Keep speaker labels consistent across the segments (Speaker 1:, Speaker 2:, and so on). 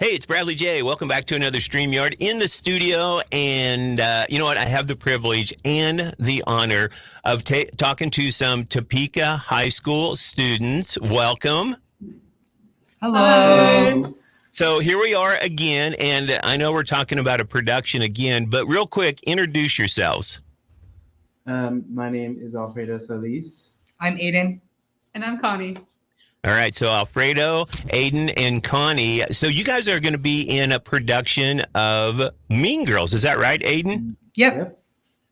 Speaker 1: Hey, it's Bradley J. Welcome back to another StreamYard in the studio. And you know what? I have the privilege and the honor of talking to some Topeka High School students. Welcome.
Speaker 2: Hello.
Speaker 3: Hi.
Speaker 1: So here we are again, and I know we're talking about a production again, but real quick, introduce yourselves.
Speaker 3: My name is Alfredo Solis.
Speaker 2: I'm Aiden.
Speaker 4: And I'm Connie.
Speaker 1: All right, so Alfredo, Aiden, and Connie. So you guys are going to be in a production of Mean Girls. Is that right, Aiden?
Speaker 2: Yep.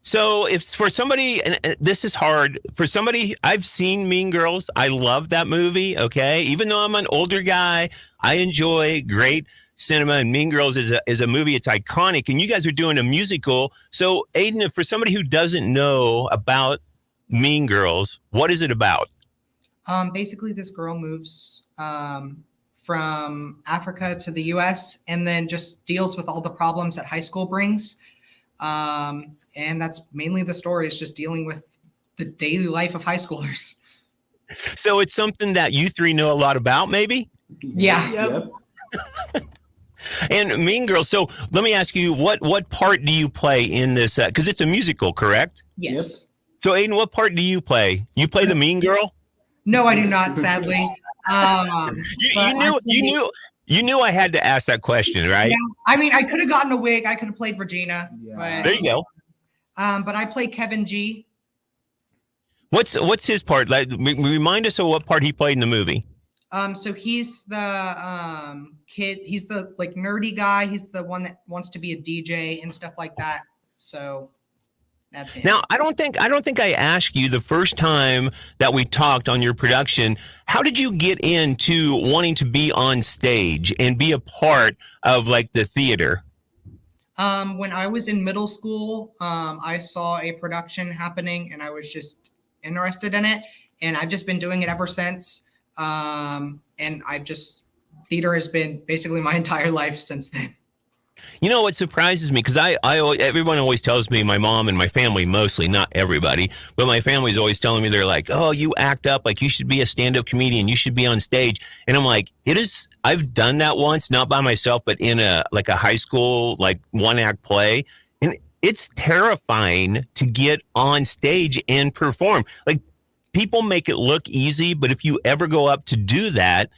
Speaker 1: So if for somebody, and this is hard, for somebody, I've seen Mean Girls. I love that movie, okay? Even though I'm an older guy, I enjoy great cinema, and Mean Girls is a movie. It's iconic, and you guys are doing a musical. So Aiden, if for somebody who doesn't know about Mean Girls, what is it about?
Speaker 2: Basically, this girl moves from Africa to the U.S. and then just deals with all the problems that high school brings. And that's mainly the story, is just dealing with the daily life of high schoolers.
Speaker 1: So it's something that you three know a lot about, maybe?
Speaker 2: Yeah.
Speaker 4: Yep.
Speaker 1: And Mean Girls. So let me ask you, what part do you play in this? Because it's a musical, correct?
Speaker 2: Yes.
Speaker 1: So Aiden, what part do you play? You play the mean girl?
Speaker 2: No, I do not, sadly.
Speaker 1: You knew I had to ask that question, right?
Speaker 2: Yeah, I mean, I could have gotten a wig. I could have played Regina.
Speaker 3: Yeah.
Speaker 2: But,
Speaker 1: There you go.
Speaker 2: but I play Kevin G.
Speaker 1: What's his part? Like, remind us of what part he played in the movie.
Speaker 2: So he's the kid. He's the like nerdy guy. He's the one that wants to be a DJ and stuff like that. So that's him.
Speaker 1: Now, I don't think I asked you the first time that we talked on your production. How did you get into wanting to be on stage and be a part of like the theater?
Speaker 2: When I was in middle school, I saw a production happening and I was just interested in it. And I've just been doing it ever since. And theater has been basically my entire life since then.
Speaker 1: You know what surprises me, because everyone always tells me, my mom and my family mostly, not everybody, but my family's always telling me, they're like, oh, you act up, like you should be a stand-up comedian, you should be on stage. And I'm like, I've done that once, not by myself, but in a high school, like one-act play. And it's terrifying to get on stage and perform. Like, people make it look easy, but if you ever go up to do that,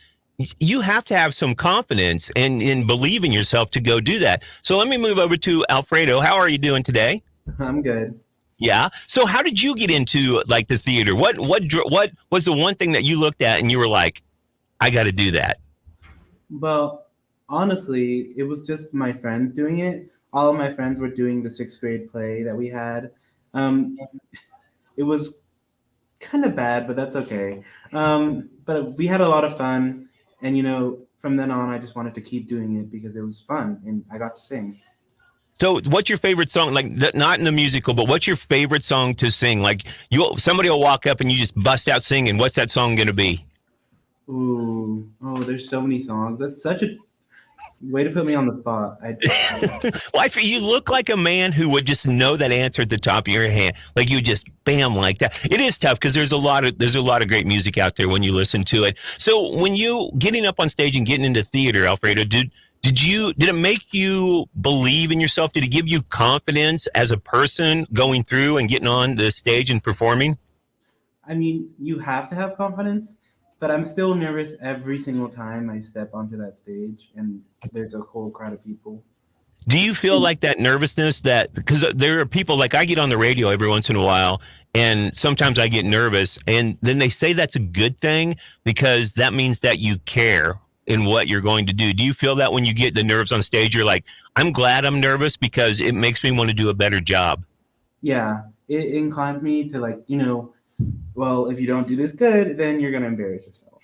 Speaker 1: you have to have some confidence and believe in yourself to go do that. So let me move over to Alfredo. How are you doing today?
Speaker 3: I'm good.
Speaker 1: Yeah. So how did you get into like the theater? What was the one thing that you looked at and you were like, I got to do that?
Speaker 3: Well, honestly, it was just my friends doing it. All of my friends were doing the 6th grade play that we had. It was kind of bad, but that's okay. But we had a lot of fun. And, from then on, I just wanted to keep doing it because it was fun and I got to sing.
Speaker 1: So what's your favorite song? Like, not in the musical, but what's your favorite song to sing? Like, somebody will walk up and you just bust out singing. What's that song going to be?
Speaker 3: Ooh, there's so many songs. That's such a way to put me on the spot.
Speaker 1: Well, you look like a man who would just know that answer at the top of your head. Like you just bam like that. It is tough because there's a lot of great music out there when you listen to it. So when you getting up on stage and getting into theater, Alfredo, did it make you believe in yourself? Did it give you confidence as a person going through and getting on the stage and performing?
Speaker 3: I mean, you have to have confidence. But I'm still nervous every single time I step onto that stage and there's a whole crowd of people.
Speaker 1: Do you feel like that nervousness because there are people, like I get on the radio every once in a while and sometimes I get nervous and then they say that's a good thing because that means that you care in what you're going to do. Do you feel that when you get the nerves on stage, you're like, I'm glad I'm nervous because it makes me want to do a better job?
Speaker 3: Yeah, it inclines me to well, if you don't do this good, then you're going to embarrass yourself.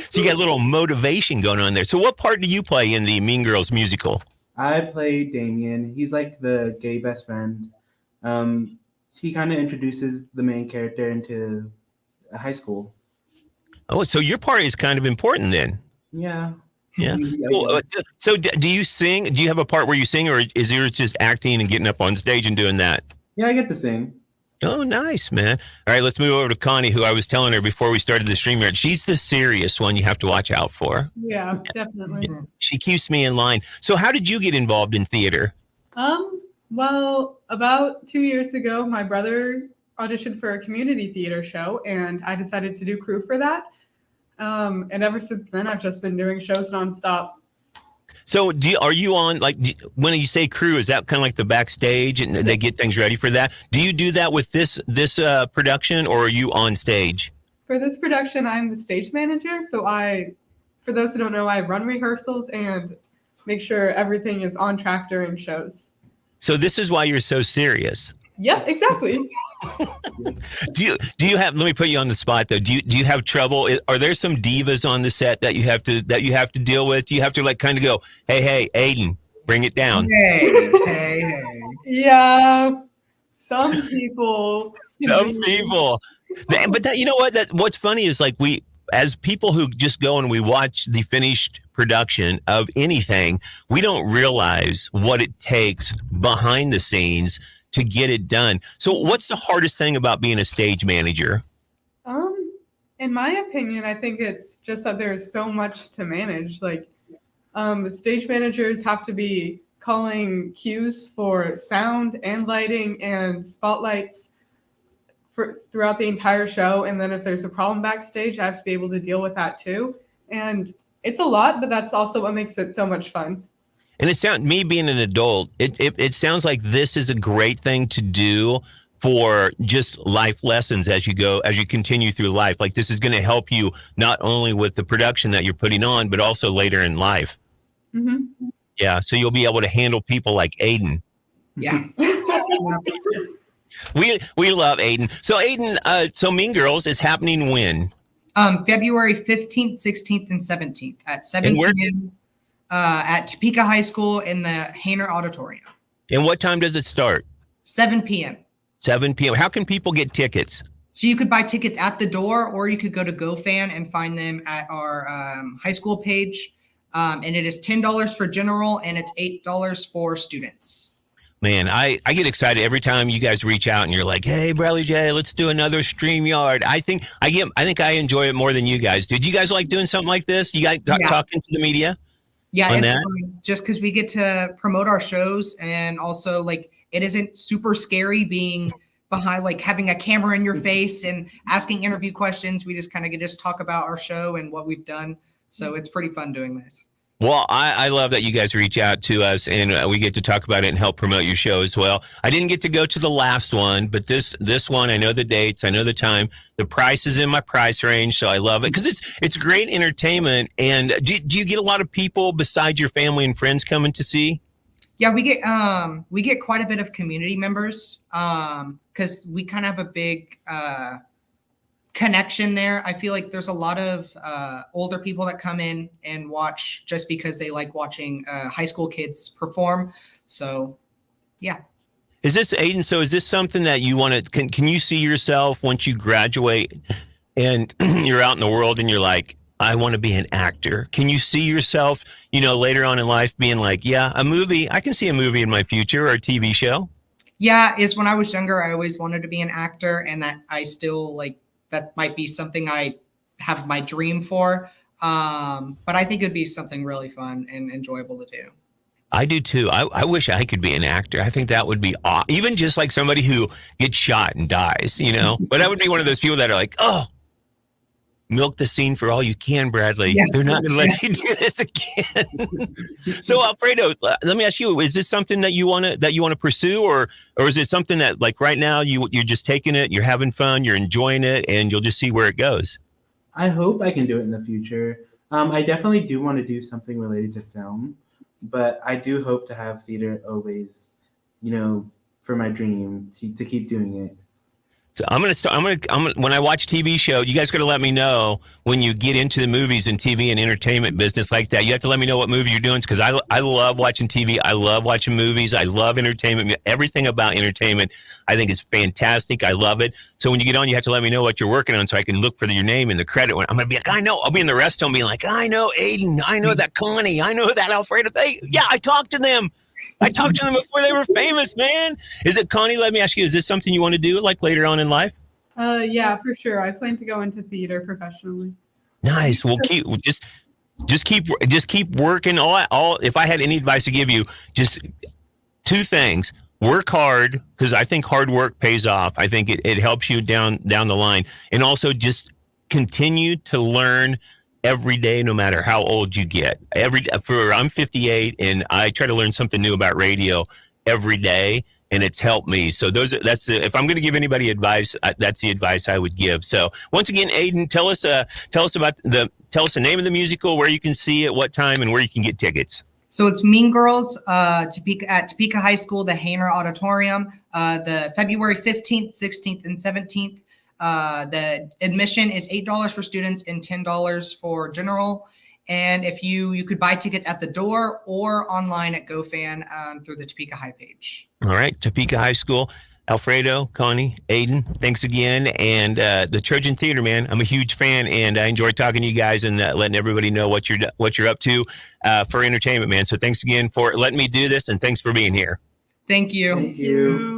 Speaker 1: So you got a little motivation going on there. So what part do you play in the Mean Girls musical?
Speaker 3: I play Damien. He's like the gay best friend. He kind of introduces the main character into high school.
Speaker 1: Oh, so your part is kind of important then.
Speaker 3: Yeah.
Speaker 1: Yeah. So do you sing? Do you have a part where you sing, or is yours just acting and getting up on stage and doing that?
Speaker 3: Yeah, I get to sing.
Speaker 1: Oh, nice, man. All right, let's move over to Connie, who I was telling her before we started the stream yard. She's the serious one you have to watch out for.
Speaker 4: Yeah, definitely.
Speaker 1: She keeps me in line. So how did you get involved in theater?
Speaker 4: Well, about 2 years ago, my brother auditioned for a community theater show, and I decided to do crew for that. And ever since then, I've just been doing shows nonstop.
Speaker 1: So are you on, like, when you say crew, is that kind of like the backstage and they get things ready for that? Do you do that with this production, or are you on stage?
Speaker 4: For this production, I'm the stage manager. So for those who don't know, I run rehearsals and make sure everything is on track during shows.
Speaker 1: So this is why you're so serious.
Speaker 4: Yep, exactly.
Speaker 1: Do you have, let me put you on the spot though. Do you have trouble? Are there some divas on the set that you have to deal with? Do you have to like kind of go, hey, Aiden, bring it down?
Speaker 2: Hey.
Speaker 4: Yeah, some people.
Speaker 1: Some people. But that, you know what? What's funny is like we, as people who just go and we watch the finished production of anything, we don't realize what it takes behind the scenes to get it done. So what's the hardest thing about being a stage manager?
Speaker 4: In my opinion, I think it's just that there's so much to manage. Like, stage managers have to be calling cues for sound and lighting and spotlights throughout the entire show. And then if there's a problem backstage, I have to be able to deal with that too. And it's a lot, but that's also what makes it so much fun.
Speaker 1: And it sounds, me being an adult, it sounds like this is a great thing to do for just life lessons as you continue through life. Like this is going to help you not only with the production that you're putting on, but also later in life.
Speaker 4: Mm-hmm.
Speaker 1: Yeah. So you'll be able to handle people like Aiden.
Speaker 2: Yeah.
Speaker 1: We love Aiden. So Aiden, so Mean Girls is happening when?
Speaker 2: February 15th, 16th, and 17th at 7 p.m. At Topeka High School in the Hayner Auditorium.
Speaker 1: And what time does it start?
Speaker 2: 7 p.m.
Speaker 1: 7 p.m. How can people get tickets?
Speaker 2: So you could buy tickets at the door, or you could go to GoFan and find them at our high school page. And it is $10 for general, and it's $8 for students.
Speaker 1: Man, I get excited every time you guys reach out and you're like, "Hey, Bradley J, let's do another StreamYard." I think I enjoy it more than you guys. Did you guys like doing something like this? You guys talking to the media?
Speaker 2: Yeah, it's fun just because we get to promote our shows, and also like it isn't super scary being behind, like having a camera in your face and asking interview questions. We just kind of get to talk about our show and what we've done. So it's pretty fun doing this.
Speaker 1: Well, I love that you guys reach out to us and we get to talk about it and help promote your show as well. I didn't get to go to the last one, but this one, I know the dates, I know the time. The price is in my price range, so I love it because it's great entertainment. And do you get a lot of people besides your family and friends coming to see?
Speaker 2: Yeah, we get quite a bit of community members because we kind of have a big connection there. I feel like there's a lot of older people that come in and watch just because they like watching high school kids perform. So, yeah.
Speaker 1: Is this, Aiden, so is this something that you want to, can you see yourself once you graduate and you're out in the world and you're like, I want to be an actor? Can you see yourself, later on in life being like, yeah, a movie, I can see a movie in my future or a TV show?
Speaker 2: Yeah, is when I was younger, I always wanted to be an actor, and that I still like, that might be something I have my dream for. But I think it'd be something really fun and enjoyable to do.
Speaker 1: I do too. I wish I could be an actor. I think that would be awesome. Even just like somebody who gets shot and dies, But I would be one of those people that are like, oh, milk the scene for all you can, Bradley. Yeah. They're not going to let you do this again. So, Alfredo, let me ask you: is this something that you want to pursue, or is it something that, like, right now you're just taking it, you're having fun, you're enjoying it, and you'll just see where it goes?
Speaker 3: I hope I can do it in the future. I definitely do want to do something related to film, but I do hope to have theater always, for my dream to keep doing it.
Speaker 1: So I'm gonna when I watch TV show, you guys got to let me know when you get into the movies and TV and entertainment business like that. You have to let me know what movie you're doing, because I love watching TV. I love watching movies. I love entertainment. Everything about entertainment, I think, is fantastic. I love it. So when you get on, you have to let me know what you're working on so I can look for your name in the credit. I'm gonna be like, I know. I'll be in the rest home being like, I know Aiden. I know that Connie. I know that Alfredo. Yeah, I talked to them. I talked to them before they were famous, man. Is it, Connie, let me ask you, is this something you want to do like later on in life?
Speaker 4: Yeah, for sure. I plan to go into theater professionally.
Speaker 1: Nice. Well, just keep working. All if I had any advice to give you, just two things. Work hard, because I think hard work pays off. I think it helps you down the line. And also just continue to learn every day, no matter how old you get. I'm 58 and I try to learn something new about radio every day, and it's helped me. So if I'm going to give anybody advice, that's the advice I would give. So once again, Aiden, tell us the name of the musical, where you can see it, what time, and where you can get tickets.
Speaker 2: So it's Mean Girls at Topeka High School, the Hainer Auditorium, the February 15th, 16th, and 17th. The admission is $8 for students and $10 for general. And if you could buy tickets at the door or online at GoFan through the Topeka High page.
Speaker 1: All right, Topeka High School. Alfredo, Connie, Aiden, thanks again. And the Trojan Theater, man, I'm a huge fan, and I enjoy talking to you guys and letting everybody know what you're up to for entertainment, man. So thanks again for letting me do this, and thanks for being here.
Speaker 2: Thank you.
Speaker 3: Thank you.